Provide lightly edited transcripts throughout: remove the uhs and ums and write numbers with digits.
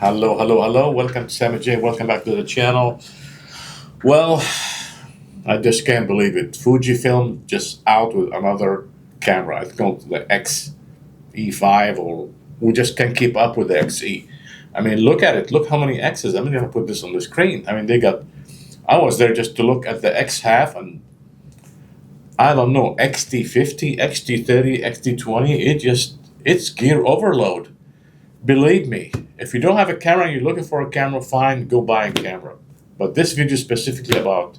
Hello, hello, hello. Welcome to Sammy J. Welcome back to the channel. Well, I just can't believe it. Fujifilm just out with another camera. It's called the XE5, or we just can't keep up with the XE. I mean, look at it. Look how many X's. I'm going to put this on the screen. I mean, I was there just to look at the X half, and I don't know, XT50, XT30, XT20. It's gear overload. Believe me, if you don't have a camera and you're looking for a camera, fine, go buy a camera. But this video is specifically about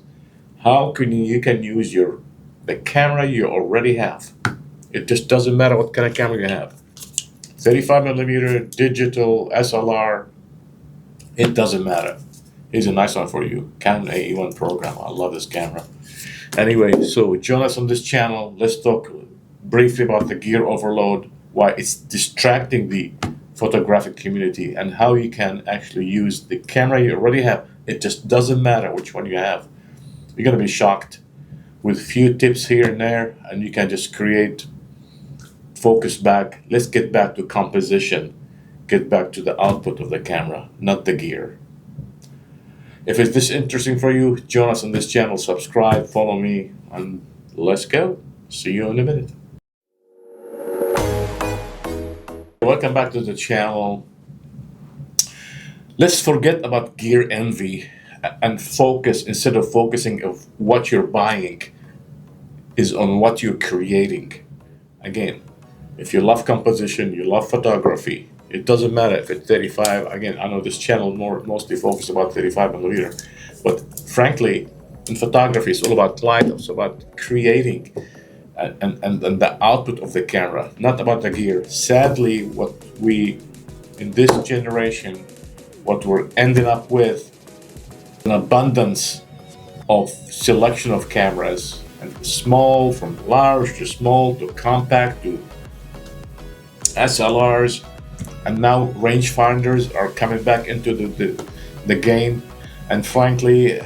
how you can use the camera you already have. It just doesn't matter what kind of camera you have. 35 millimeter, digital, SLR, it doesn't matter. Here's a nice one for you, Canon AE1 program. I love this camera. Anyway, so join us on this channel. Let's talk briefly about the gear overload, why it's distracting the photographic community, and how you can actually use the camera you already have. It just doesn't matter which one you have. You're going to be shocked with few tips here and there, and you can just create focus back. Let's get back to composition, get back to the output of the camera, not the gear. If it's this interesting for you, join us on this channel, subscribe, follow me, and let's go. See you in a minute. Welcome back to the channel. Let's forget about gear envy and focus, instead of focusing of what you're buying, is on what you're creating. Again, if you love composition, you love photography, it doesn't matter if it's 35. Again, I know this channel mostly focuses about 35 millimeter, but frankly, in photography, it's all about light. It's about creating and the output of the camera, not about the gear. Sadly, what we in this generation, what we're ending up with, an abundance of selection of cameras, and small, from large to small to compact to SLRs, and now rangefinders are coming back into the game. And frankly,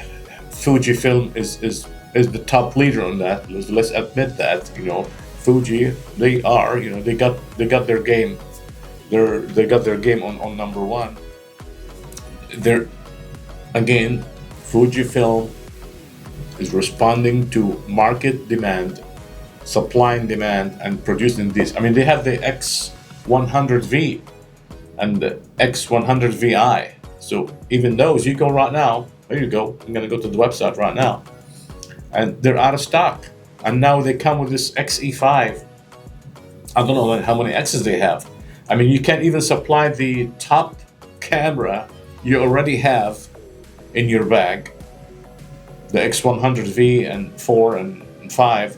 Fujifilm is the top leader on that. Let's admit that. Fuji, they got their game. They got their game on number one. Again, Fujifilm is responding to market demand, supply and demand, and producing this. I mean, they have the X100V and the X100VI. So even those, you go right now. There you go. I'm gonna go to the website right now, and they're out of stock. And now they come with this XE5. I don't know how many X's they have. I mean, you can't even supply the top camera you already have in your bag. The X100V and 4 and 5,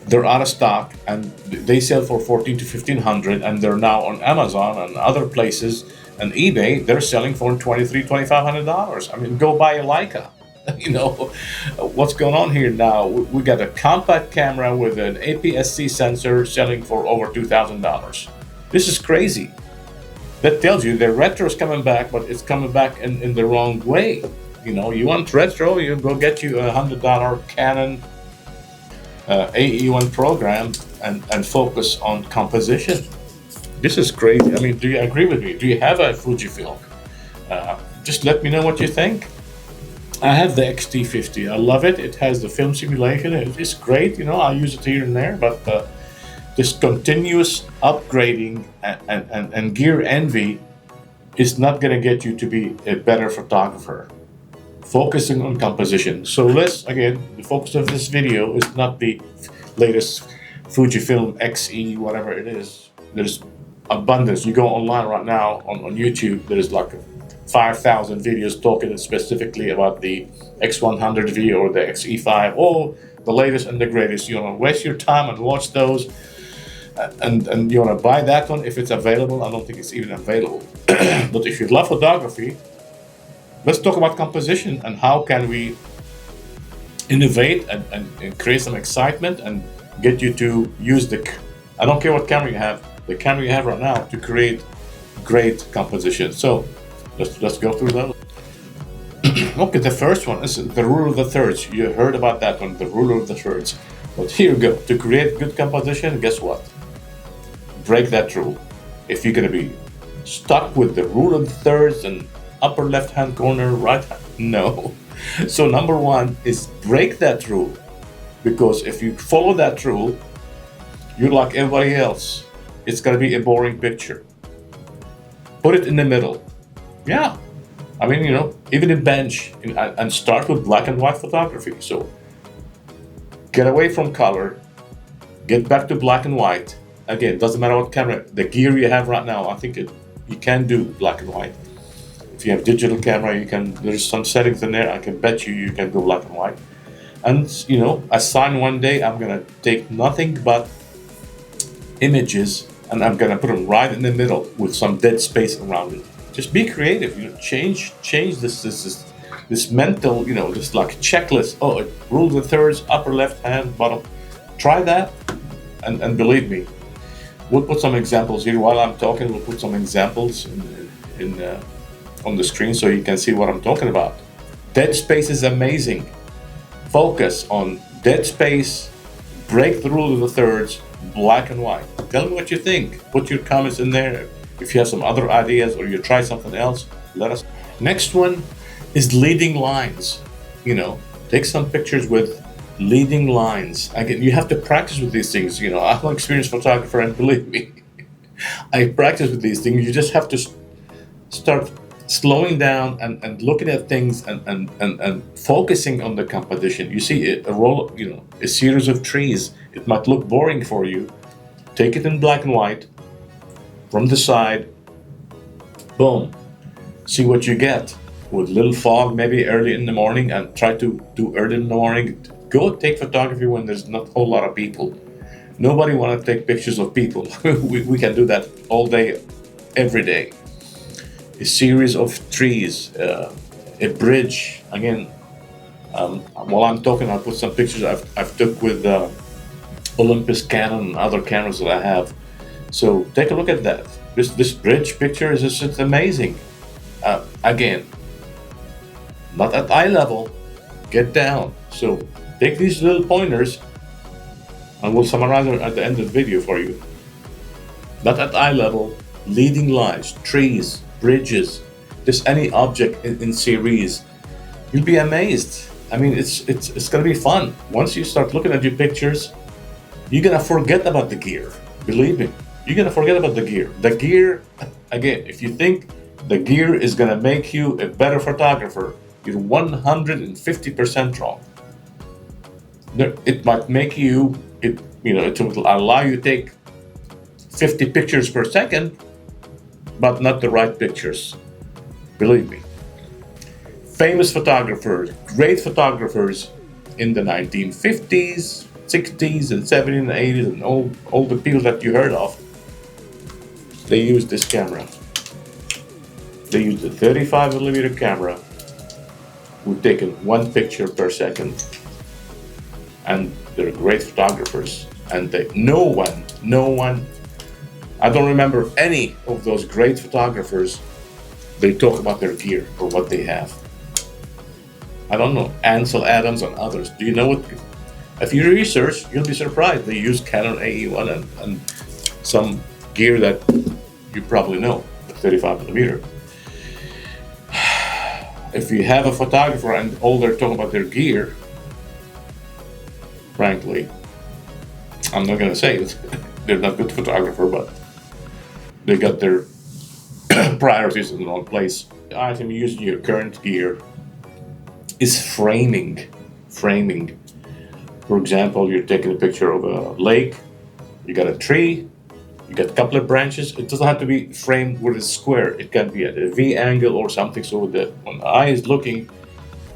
they're out of stock, and they sell for $1,400 to $1,500, and they're now on Amazon and other places and eBay. They're selling for $2,300, $2,500. I mean, go buy a Leica. What's going on here now? We got a compact camera with an APS-C sensor selling for over $2,000. This is crazy. That tells you the retro is coming back, but it's coming back in the wrong way. You want retro, you go get you a $100 Canon AE1 program and focus on composition. This is crazy. I mean, do you agree with me? Do you have a Fujifilm? Just let me know what you think. I have the XT50. I love it. It has the film simulation. It's great. I use it here and there, but this continuous upgrading and gear envy is not going to get you to be a better photographer. Focusing on composition. So again, the focus of this video is not the latest Fujifilm XE, whatever it is. There's abundance. You go online right now on YouTube, there's like 5,000 videos talking specifically about the X100V or the XE5, or the latest and the greatest. You want to waste your time and watch those, and you want to buy that one if it's available. I don't think it's even available. But if you love photography, let's talk about composition and how can we innovate and create some excitement and get you to use I don't care what camera you have, the camera you have right now, to create great composition. So let's go through those. Okay, the first one is the rule of the thirds. You heard about that one, the rule of the thirds. But here you go. To create good composition, guess what? Break that rule. If you're going to be stuck with the rule of thirds and upper left hand corner, right hand. No. So number one is break that rule, because if you follow that rule, you're like everybody else. It's gonna be a boring picture. Put it in the middle. Yeah. I mean, even a bench, and start with black and white photography. So get away from color, get back to black and white. Again, doesn't matter what camera, the gear you have right now, I think you can do black and white. If you have digital camera, there's some settings in there, I can bet you can go black and white. And, assign one day, I'm gonna take nothing but images and I'm gonna put them right in the middle with some dead space around it. Just be creative, change this mental, this like checklist. Oh, rule the thirds, upper left hand, bottom. Try that, and believe me, we'll put some examples here while I'm talking. We'll put some examples on the screen so you can see what I'm talking about. Dead space is amazing. Focus on dead space, break the rule of the thirds, black and white. Tell me what you think. Put your comments in there. If you have some other ideas or you try something else, let us. Next one is leading lines. Take some pictures with leading lines. Again, you have to practice with these things. I'm an experienced photographer, and believe me, I practice with these things. You just have to start slowing down and looking at things and focusing on the composition. You see a series of trees. It might look boring for you. Take it in black and white from the side. Boom. See what you get with little fog, maybe early in the morning, and try to do early in the morning. Go take photography when there's not a whole lot of people. Nobody want to take pictures of people. we can do that all day, every day. A series of trees, a bridge. Again, while I'm talking, I'll put some pictures I've took with Olympus Canon and other cameras that I have. So take a look at that. This bridge picture is just amazing. Again, not at eye level, get down. So take these little pointers, and we'll summarize it at the end of the video for you. Not at eye level, leading lines, trees, bridges, just any object in series. You'll be amazed. I mean, it's gonna be fun. Once you start looking at your pictures, you're gonna forget about the gear. Believe me, you're gonna forget about the gear. The gear, again, if you think the gear is gonna make you a better photographer, you're 150% wrong. It might make you, it will allow you to take 50 pictures per second, but not the right pictures. Believe me. Famous photographers, great photographers in the 1950s, 60s, and 70s, and 80s, and all the people that you heard of, they used this camera. They used a 35mm camera. We've taken one picture per second, and they're great photographers. And no one, I don't remember any of those great photographers, they talk about their gear or what they have. I don't know, Ansel Adams and others. Do you know what? If you research, you'll be surprised. They use Canon AE1 and some gear that you probably know, the 35mm. If you have a photographer and all they're talking about their gear, frankly, I'm not gonna say it. They're not good photographer, but they got their priorities in the wrong place. The item using your current gear is framing. Framing. For example, you're taking a picture of a lake, you got a tree, you got a couple of branches. It doesn't have to be framed with a square. It can be at a V angle or something, so that when the eye is looking,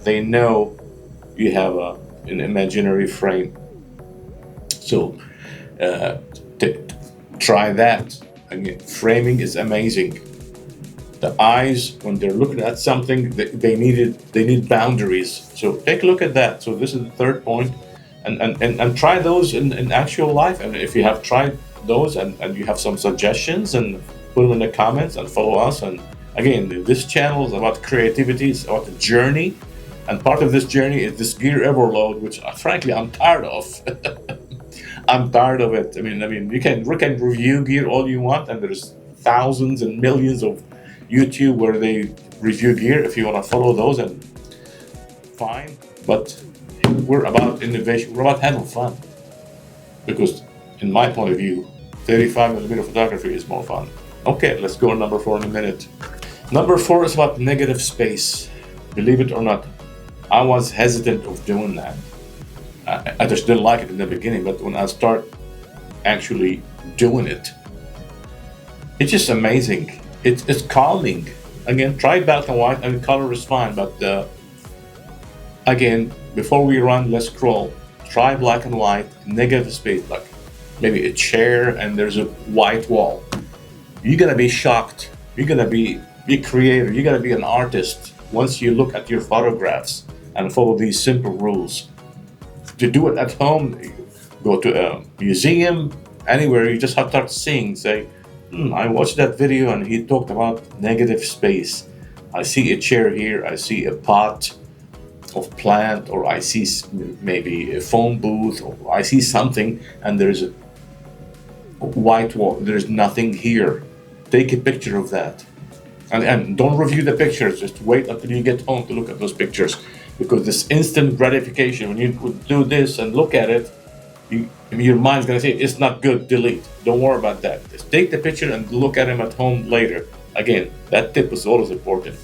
they know you have an imaginary frame. So try that. Again, framing is amazing. The eyes, when they're looking at something, they need boundaries. So take a look at that. So this is the third point, and try those in actual life. And if you have tried those and you have some suggestions, and put them in the comments and follow us. And again, this channel is about creativity. It's about the journey, and part of this journey is this gear overload, which frankly I'm tired of. I'm tired of it. I mean, you can review gear all you want, and there's thousands and millions of YouTube where they review gear. If you want to follow those, and fine. But we're about innovation. We're about having fun. Because, in my point of view, 35mm photography is more fun. Okay, let's go on number 4 in a minute. Number 4 is about negative space. Believe it or not, I was hesitant of doing that. I just didn't like it in the beginning, but when I start actually doing it, it's just amazing. It's calming. Again, try black and white. I mean, color is fine, but again, before we run, let's scroll. Try black and white, negative space, like maybe a chair and there's a white wall. You're gonna be shocked. You're gonna be creative. You're gonna be an artist once you look at your photographs and follow these simple rules. To do it at home, go to a museum, anywhere, you just have to start seeing, say, I watched that video and he talked about negative space. I see a chair here, I see a pot of plant, or I see maybe a phone booth, or I see something and there's a white wall, there's nothing here. Take a picture of that. And don't review the pictures, just wait until you get home to look at those pictures. Because this instant gratification, when you do this and look at it, your mind's gonna say, it's not good, delete. Don't worry about that. Just take the picture and look at them at home later. Again, that tip is always important.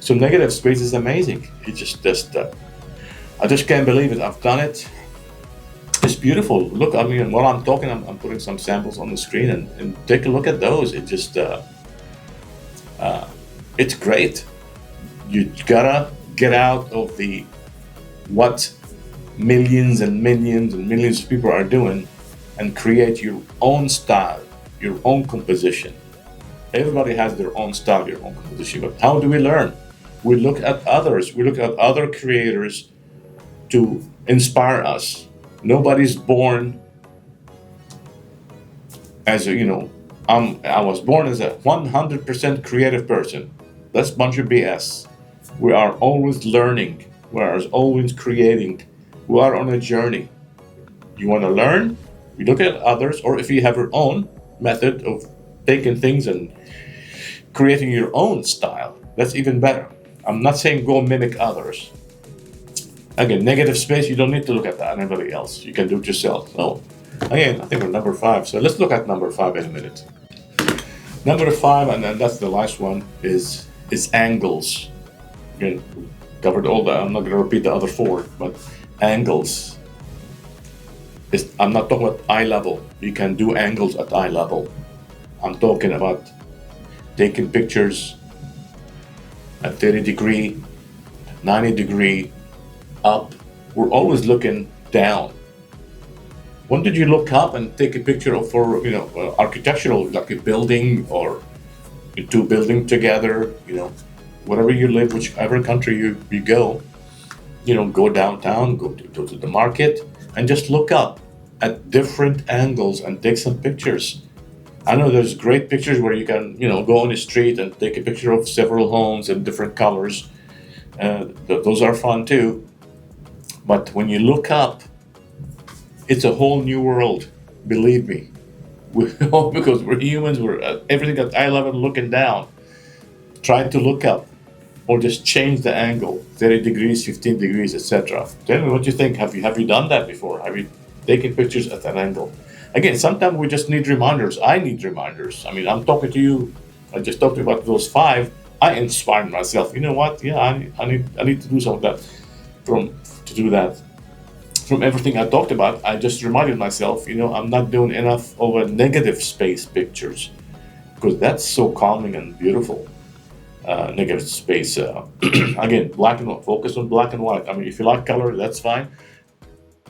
So negative space is amazing. It just I just can't believe it. I've done it. It's beautiful. Look, I mean, while I'm talking, I'm putting some samples on the screen and take a look at those. It just, it's great. You gotta get out of the what millions and millions and millions of people are doing and create your own style, your own composition. Everybody has their own style, your own composition. But how do we learn? We look at others. We look at other creators to inspire us. Nobody's born as a, I was born as a 100% creative person. That's a bunch of BS. We are always learning. We are always creating. We are on a journey. You want to learn? You look at others, or if you have your own method of taking things and creating your own style, that's even better. I'm not saying go mimic others. Again, negative space, you don't need to look at anybody else. You can do it yourself. No. Again, I think we're number 5. So let's look at number 5 in a minute. Number 5, and then that's the last one, is angles. Again, covered all the, I'm not going to repeat the other 4, but angles. I'm not talking about eye level. You can do angles at eye level. I'm talking about taking pictures at 30 degree, 90 degree, up. We're always looking down. When did you look up and take a picture of architectural, like a building or two buildings together, wherever you live, whichever country you go, go downtown, go to the market and just look up at different angles and take some pictures. I know there's great pictures where you can, go on the street and take a picture of several homes in different colors. Those are fun too. But when you look up, it's a whole new world. Believe me. Because we're humans, we're everything at eye level looking down. Try to look up or just change the angle, 30 degrees, 15 degrees, etc. Tell me what you think. Have you done that before? Have you taken pictures at that angle? Again, sometimes we just need reminders. I need reminders. I mean, I'm talking to you. I just talked about those 5. I inspired myself. You know what? Yeah, I need to do some of that. To do that. From everything I talked about, I just reminded myself, I'm not doing enough of a negative space pictures because that's so calming and beautiful. Negative space. Again, black and white. Focus on black and white. I mean, if you like color, that's fine.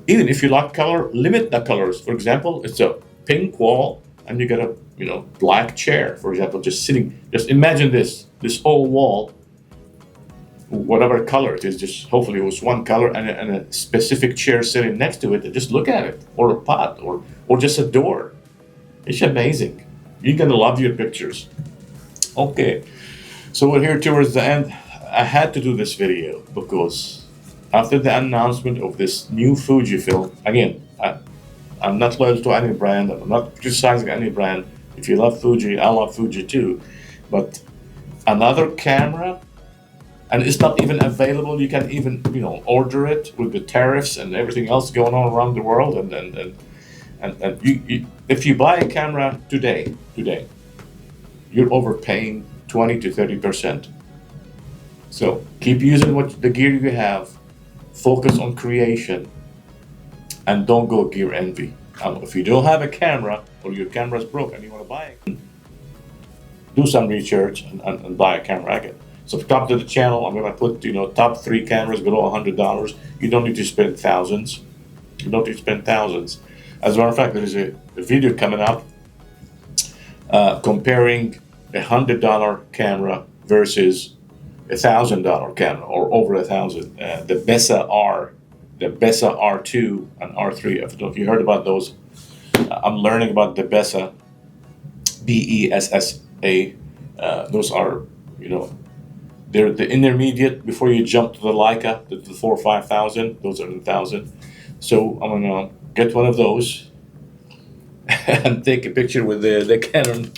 Even if you like color, limit the colors. For example, it's a pink wall and you get a black chair, for example, just sitting. Just imagine this whole wall, whatever color it is, just hopefully it was one color and a specific chair sitting next to it, and just look at it, or a pot, or just a door. It's amazing. You're gonna love your pictures. Okay, so we're here towards the end. I had to do this video because after the announcement of this new Fujifilm, again, I'm not loyal to any brand, I'm not criticizing any brand, If you love Fuji, I love Fuji too. But another camera, and it's not even available. You can even order it with the tariffs and everything else going on around the world. And if you buy a camera today, you're overpaying 20 to 30%. So keep using the gear you have. Focus on creation, and don't go gear envy. If you don't have a camera or your camera's broke and you want to buy it, do some research and buy a camera again. Subscribe to the channel. I'm going to put top 3 cameras below $100. You don't need to spend thousands. You don't need to spend thousands. As a matter of fact, there is a video coming up comparing $100 camera versus $1,000 camera, or over 1,000. The Bessa R2 and R3. I don't know if you heard about those. I'm learning about the Bessa, BESSA. Those are, they're the intermediate before you jump to the Leica, the 4,000 or 5,000. Those are the 1,000. So I'm gonna get one of those and take a picture with the Canon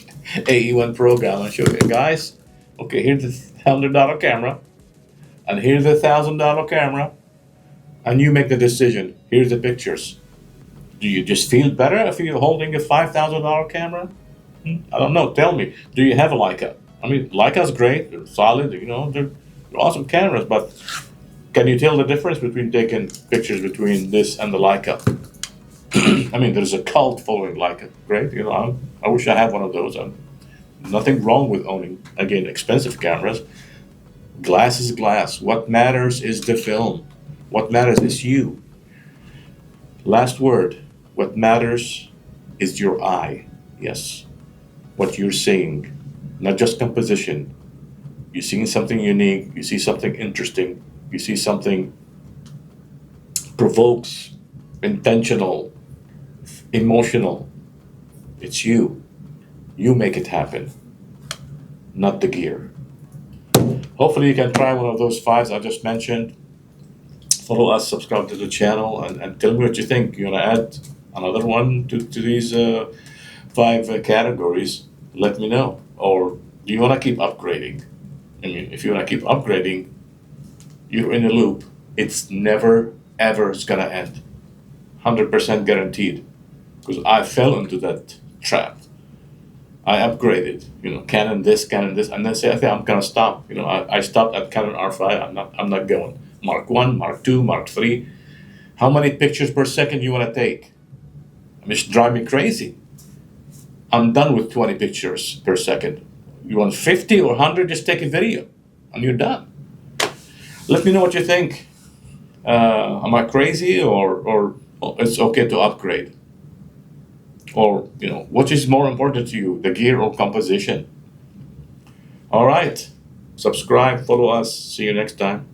AE1 program and show you guys. Okay, here's the $100 camera, and here's the $1,000 camera, and you make the decision. Here's the pictures. Do you just feel better if you're holding a $5,000 camera? I don't know. Tell me. Do you have a Leica? I mean, Leica's great. They're solid. They're awesome cameras. But can you tell the difference between taking pictures between this and the Leica? I mean, there's a cult following Leica. Great. I wish I had one of those. Nothing wrong with owning, again, expensive cameras. Glass is glass. What matters is the film. What matters is you. Last word. What matters is your eye. Yes. What you're seeing. Not just composition. You're seeing something unique. You see something interesting. You see something provokes, intentional, emotional. It's you. You make it happen, not the gear. Hopefully you can try one of those 5s I just mentioned. Follow us, subscribe to the channel, and tell me what you think. You want to add another one to these 5 categories? Let me know. Or do you want to keep upgrading? I mean, if you want to keep upgrading, you're in a loop. It's never, ever is going to end. 100% guaranteed. Because I fell into that trap. I upgraded, Canon this, and then say, okay, I'm gonna stop. I stopped at Canon R5. I'm not going. Mark 1, Mark 2, Mark 3. How many pictures per second you want to take? I mean, it's driving me crazy. I'm done with 20 pictures per second. You want 50 or 100? Just take a video, and you're done. Let me know what you think. Am I crazy, or it's okay to upgrade? Or, what is more important to you, the gear or composition? All right. Subscribe, follow us. See you next time.